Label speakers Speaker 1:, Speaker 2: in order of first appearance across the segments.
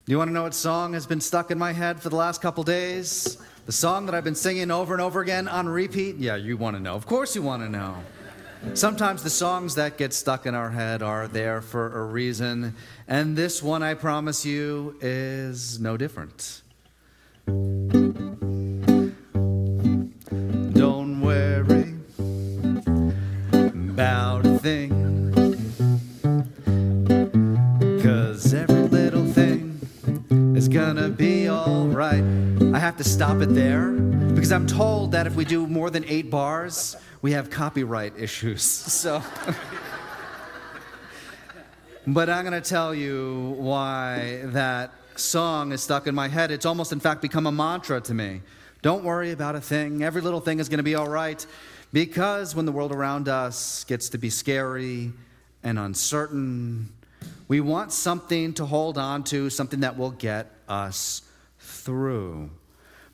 Speaker 1: Do you want to know what song has been stuck in my head for the last couple days? The song that I've been singing over and over again on repeat? Yeah, you want to know. Of course you want to know. Sometimes the songs that get stuck in our head are there for a reason, and this one, I promise you, is no different. Don't worry about a thing, 'cause every little thing is gonna be all right. I have to stop it there because I'm told that if we do more than 8 bars, we have copyright issues. So, but I'm going to tell you why that song is stuck in my head. It's almost, in fact, become a mantra to me. Don't worry about a thing. Every little thing is going to be all right. Because when the world around us gets to be scary and uncertain, we want something to hold on to, something that will get us through.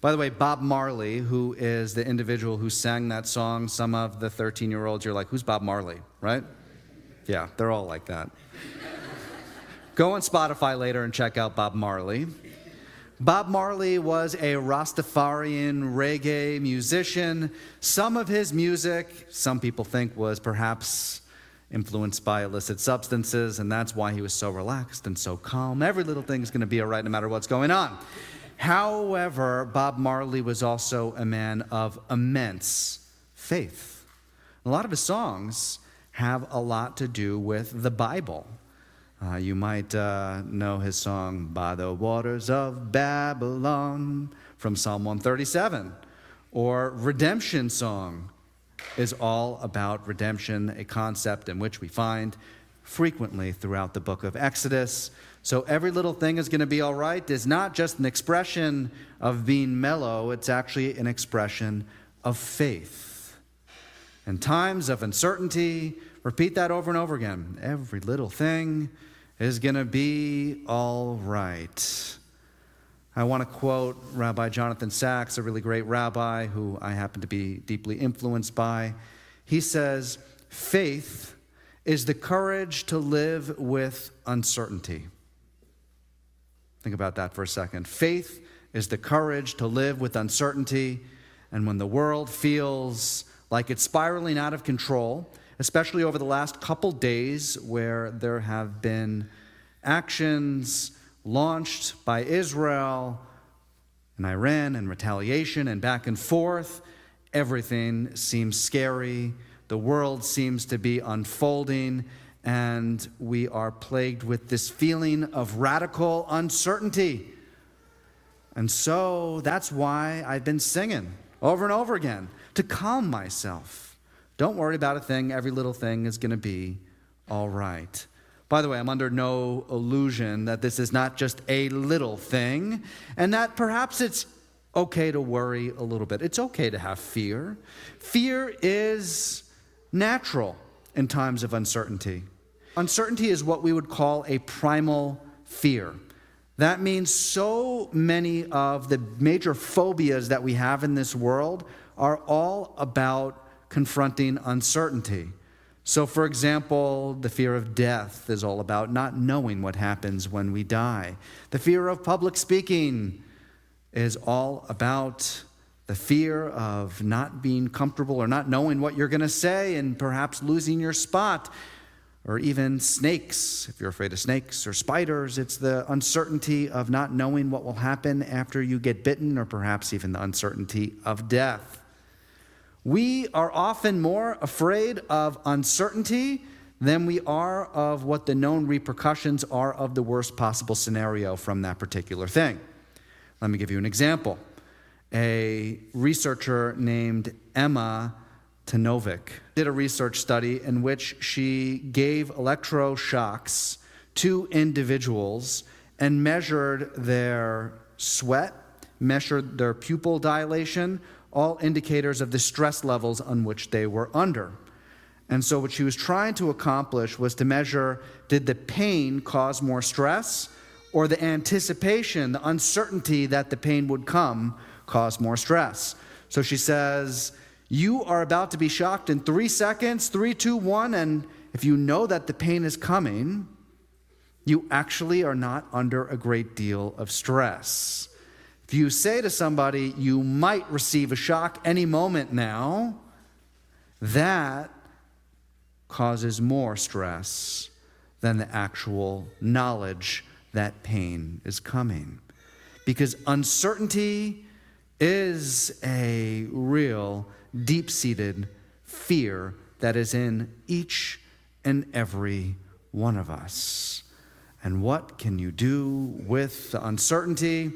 Speaker 1: By the way, Bob Marley, who is the individual who sang that song, some of the 13-year-olds, you're like, who's Bob Marley, right? Yeah, they're all like that. Go on Spotify later and check out Bob Marley. Bob Marley was a Rastafarian reggae musician. Some of his music, some people think, was perhaps influenced by illicit substances, and that's why he was so relaxed and so calm. Every little thing is going to be all right no matter what's going on. However, Bob Marley was also a man of immense faith. A lot of his songs have a lot to do with the Bible. You might know his song, By the Waters of Babylon, from Psalm 137. Or Redemption Song is all about redemption, a concept in which we find frequently throughout the book of Exodus. So every little thing is going to be all right is not just an expression of being mellow, it's actually an expression of faith. In times of uncertainty, repeat that over and over again. Every little thing is going to be all right. I want to quote Rabbi Jonathan Sacks, a really great rabbi who I happen to be deeply influenced by. He says, faith is the courage to live with uncertainty. Think about that for a second. Faith is the courage to live with uncertainty, and when the world feels like it's spiraling out of control, especially over the last couple days where there have been actions launched by Israel and Iran and retaliation and back and forth, everything seems scary. The world seems to be unfolding, and we are plagued with this feeling of radical uncertainty. And so that's why I've been singing over and over again to calm myself. Don't worry about a thing. Every little thing is going to be all right. By the way, I'm under no illusion that this is not just a little thing, and that perhaps it's okay to worry a little bit. It's okay to have fear. Fear is natural in times of uncertainty. Uncertainty is what we would call a primal fear. That means so many of the major phobias that we have in this world are all about confronting uncertainty. So, for example, the fear of death is all about not knowing what happens when we die. The fear of public speaking is all about the fear of not being comfortable or not knowing what you're going to say and perhaps losing your spot. Or even snakes, if you're afraid of snakes, or spiders, it's the uncertainty of not knowing what will happen after you get bitten, or perhaps even the uncertainty of death. We are often more afraid of uncertainty than we are of what the known repercussions are of the worst possible scenario from that particular thing. Let me give you an example. A researcher named Emma Tanovic did a research study in which she gave electroshocks to individuals and measured their sweat, measured their pupil dilation, all indicators of the stress levels on which they were under. And so what she was trying to accomplish was to measure, did the pain cause more stress, or the anticipation, the uncertainty that the pain would come, cause more stress? So she says, you are about to be shocked in 3 seconds, 3, 2, 1, and if you know that the pain is coming, you actually are not under a great deal of stress. If you say to somebody, you might receive a shock any moment now, that causes more stress than the actual knowledge that pain is coming. Because uncertainty is a real deep-seated fear that is in each and every one of us. And what can you do with the uncertainty?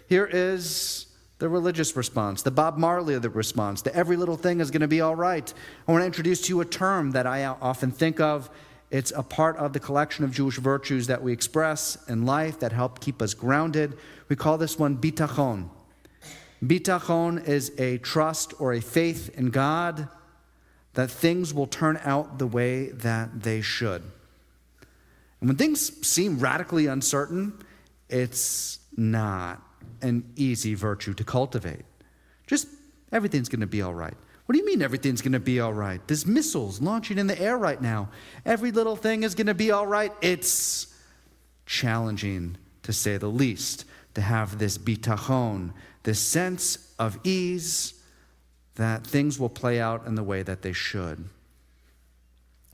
Speaker 1: Here is the religious response, the Bob Marley of the response, the every little thing is going to be all right. I want to introduce to you a term that I often think of. It's a part of the collection of Jewish virtues that we express in life that help keep us grounded. We call this one bitachon. Bitachon is a trust or a faith in God that things will turn out the way that they should. And when things seem radically uncertain, it's not an easy virtue to cultivate. Just everything's going to be all right. What do you mean everything's going to be all right? There's missiles launching in the air right now. Every little thing is going to be all right. It's challenging, to say the least, to have this bitachon, this sense of ease that things will play out in the way that they should.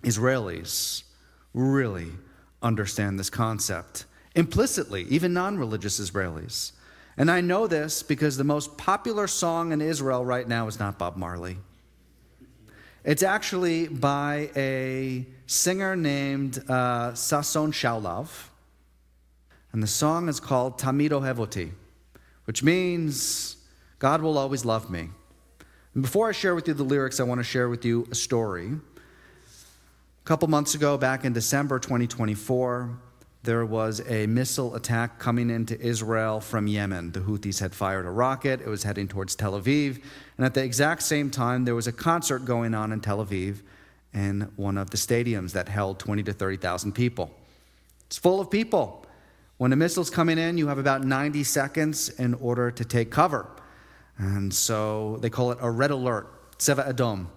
Speaker 1: Israelis really understand this concept implicitly, even non-religious Israelis. And I know this because the most popular song in Israel right now is not Bob Marley. It's actually by a singer named Sasson Shaulav. And the song is called Tamid Ohev Oti, which means God will always love me. And before I share with you the lyrics, I want to share with you a story. A couple months ago, back in December 2024, there was a missile attack coming into Israel from Yemen. The Houthis had fired a rocket. It was heading towards Tel Aviv. And at the exact same time, there was a concert going on in Tel Aviv in one of the stadiums that held 20 to 30,000 people. It's full of people. When a missile's coming in, you have about 90 seconds in order to take cover. And so they call it a red alert, Tseva Adom.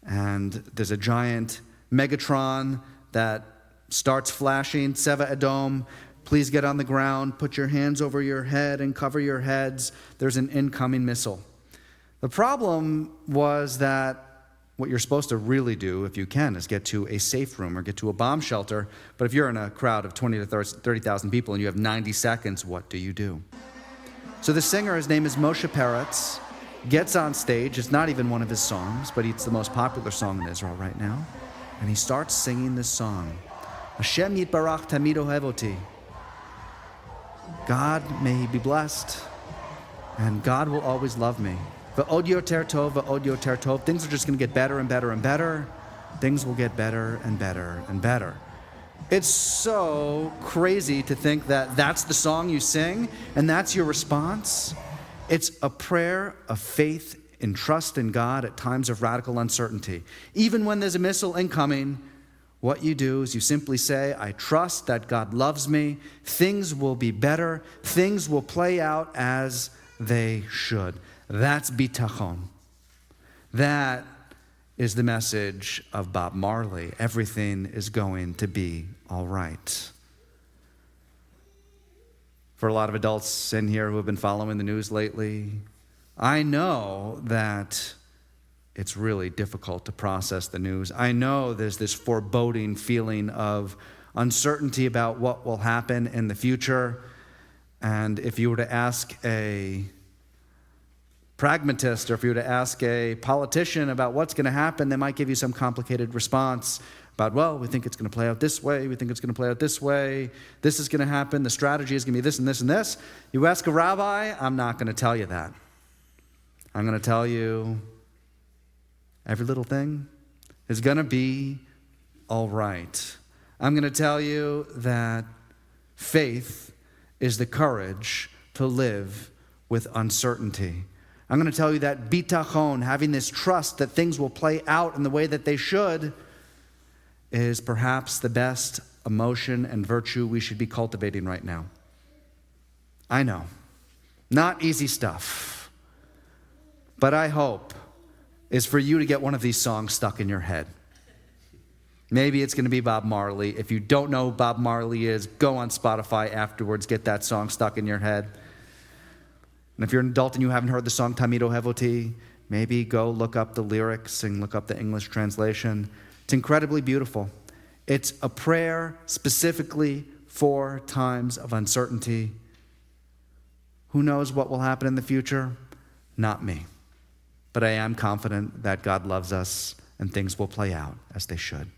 Speaker 1: And there's a giant Megatron that starts flashing, Tseva Adom, please get on the ground, put your hands over your head and cover your heads. There's an incoming missile. The problem was that what you're supposed to really do, if you can, is get to a safe room or get to a bomb shelter. But if you're in a crowd of 20 to 30,000 people and you have 90 seconds, what do you do? So the singer, his name is Moshe Peretz, gets on stage. It's not even one of his songs, but it's the most popular song in Israel right now. And he starts singing this song. Hashem yitbarach tamid ohev oti. God, may he be blessed, and God will always love me. V'od yoter tov, v'od yoter tov. Things are just going to get better and better and better. Things will get better and better and better. It's so crazy to think that that's the song you sing, and that's your response. It's a prayer of faith and trust in God at times of radical uncertainty. Even when there's a missile incoming, what you do is you simply say, I trust that God loves me. Things will be better. Things will play out as they should. That's bitachon. That is the message of Bob Marley. Everything is going to be all right. For a lot of adults in here who have been following the news lately, I know that it's really difficult to process the news. I know there's this foreboding feeling of uncertainty about what will happen in the future. And if you were to ask a pragmatist, or if you were to ask a politician about what's going to happen, they might give you some complicated response about, well, we think it's going to play out this way, we think it's going to play out this way, this is going to happen, the strategy is going to be this and this and this. You ask a rabbi, I'm not going to tell you that. I'm going to tell you every little thing is going to be all right. I'm going to tell you that faith is the courage to live with uncertainty. I'm going to tell you that bitachon, having this trust that things will play out in the way that they should, is perhaps the best emotion and virtue we should be cultivating right now. I know, not easy stuff, but I hope is for you to get one of these songs stuck in your head. Maybe it's going to be Bob Marley. If you don't know who Bob Marley is, go on Spotify afterwards, get that song stuck in your head. And if you're an adult and you haven't heard the song Tamid Ohev Oti, maybe go look up the lyrics and look up the English translation. It's incredibly beautiful. It's a prayer specifically for times of uncertainty. Who knows what will happen in the future? Not me. But I am confident that God loves us and things will play out as they should.